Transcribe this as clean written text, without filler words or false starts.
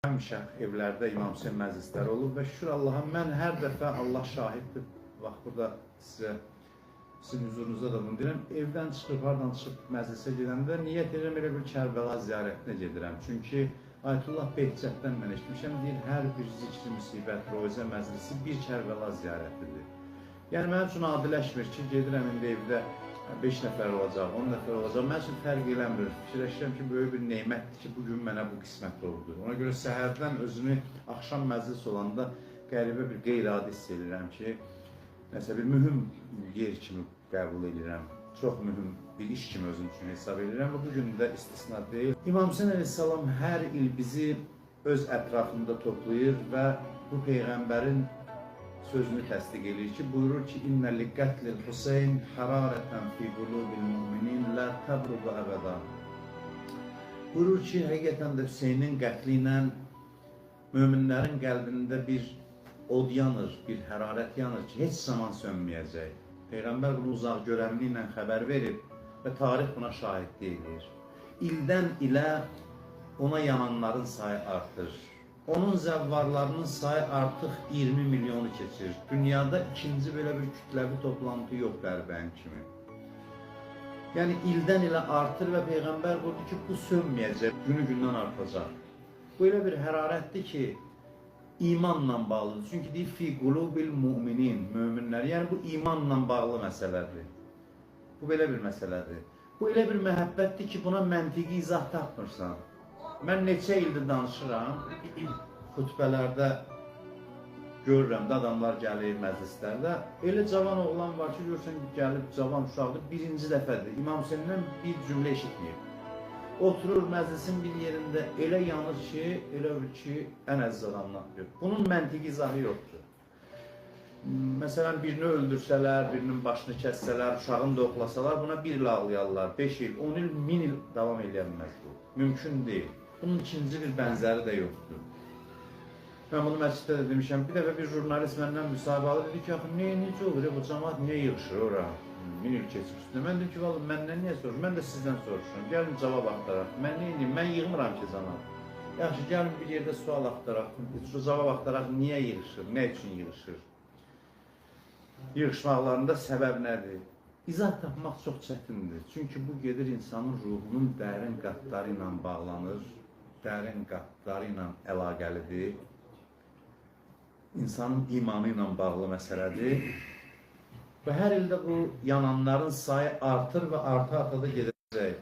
Həmişə evlərdə İmam Hüseyin məclisləri olur və şükür Allaha, mən hər dəfə, Allah şahiddir, bax burada sizin huzurunuzda da bunu deyirəm, evdən çıxıb, hardan çıxıb məclisə gedəndə niyyət edirəm, elə bir Kərbəla ziyarətinə gedirəm. Çünki Ayətullah Behçətdən mən eşitmişəm, deyir, hər bir zikri, müsibət, roizə məclisi bir Kərbəla ziyarətidir. Yəni, mənim üçün adiləşmir ki, gedirəm indi evdə 5 nəfər olacaq, 10 nəfər olacaq. Mən üçün fərq eləmir. Fikirləşirəm ki, böyük bir neymətdir ki, bugün mənə bu qismət oldu. Ona görə səhərdən özümü axşam məclis olanda qəribə bir qeyri-adi hiss edirəm ki, nəsə bir mühüm yer kimi qəbul edirəm. Çox mühüm bir iş kimi özüm üçün hesab edirəm və bugün də istisna deyil. İmam Hüseyin əleyhissalam hər il bizi öz ətrafında toplayır və bu Peyğəmbərin sözünü təsdiq edir ki, buyurur ki, İnnə li qətlil Hüseyin hərarətən fi qulubil müminin lə təbrudu əbəda. Buyurur ki, həqiqətən də Hüseynin qətli ilə möminlərin qəlbində bir od yanır, bir hərarət yanır ki, heç zaman sönməyəcək. Peyğəmbər bunu uzaq görəmli ilə xəbər verib və tarix buna şahidlik edir. İldən ilə ona yananların sayı artır. Onun zəvvarlarının sayı artıq 20 milyonu keçir. Dünyada ikinci belə bir kütləvi toplantı yox Qərbəyin kimi. Yəni ildən ilə artır və Peyğəmbər buyurdu ki, bu sönməyəcək, günü-gündən artacaq. Bu elə bir hərarətdir ki, imanla bağlıdır. Çünki deyir, fi qulubil müminin, möminlər. Yəni bu imanla bağlı məsələdir. Bu belə bir məsələdir. Bu elə bir məhəbbətdir ki, buna məntiqi izah tapmırsan. Mən neçə ildir danışıram, xütbələrdə görürəm də adamlar gəlir məclislərdə. Elə cavan oğlan var ki, görürsən ki, gəlib cavan uşaqdır, birinci dəfədir. İmam Hüseyndən bir cümlə eşitməyib. Oturur məclisin bir yerində elə yanır ki, elə olur ki, ən əziz adamını atıyor. Bunun məntiqi izahı yoxdur. Məsələn, birini öldürsələr, birinin başını kəssələr, uşağını doğlasalar, buna 1 il ağlayarlar, 5 il, 10 il, 1000 il davam edilməz bu. Mümkün deyil. Bunun ikinci bir bənzəri də yoxdur. Mən bunu məsciddə də demişəm, bir dəfə bir jurnalist məndən müsahibəli dedi ki, axı, necə olur, bu cəmaat niyə yığışır ora? 1000 il keçib üstündə. Mən dedim ki, vallahi məndən niyə soruşur? Mən də sizdən soruşuram. Gəlin cavab axtaraq. Mən nə edeyim? Mən yığmıram ki, cəmaat. Yaxşı, gəlin bir yerdə sual axtaraq. Cavab axtaraq, niyə yığışır? Nə üçün yığışır? Yığışmaqlarında səbəb nədir? İzah tapmaq çox çətindir. Çünki bu gedir insanın ruhunun dərin qatları ilə bağlanır, dərin qatları ilə əlaqəlidir. İnsanın imanı ilə bağlı məsələdir. Və hər ildə bu yananların sayı artır və arta-arta da gedəcək.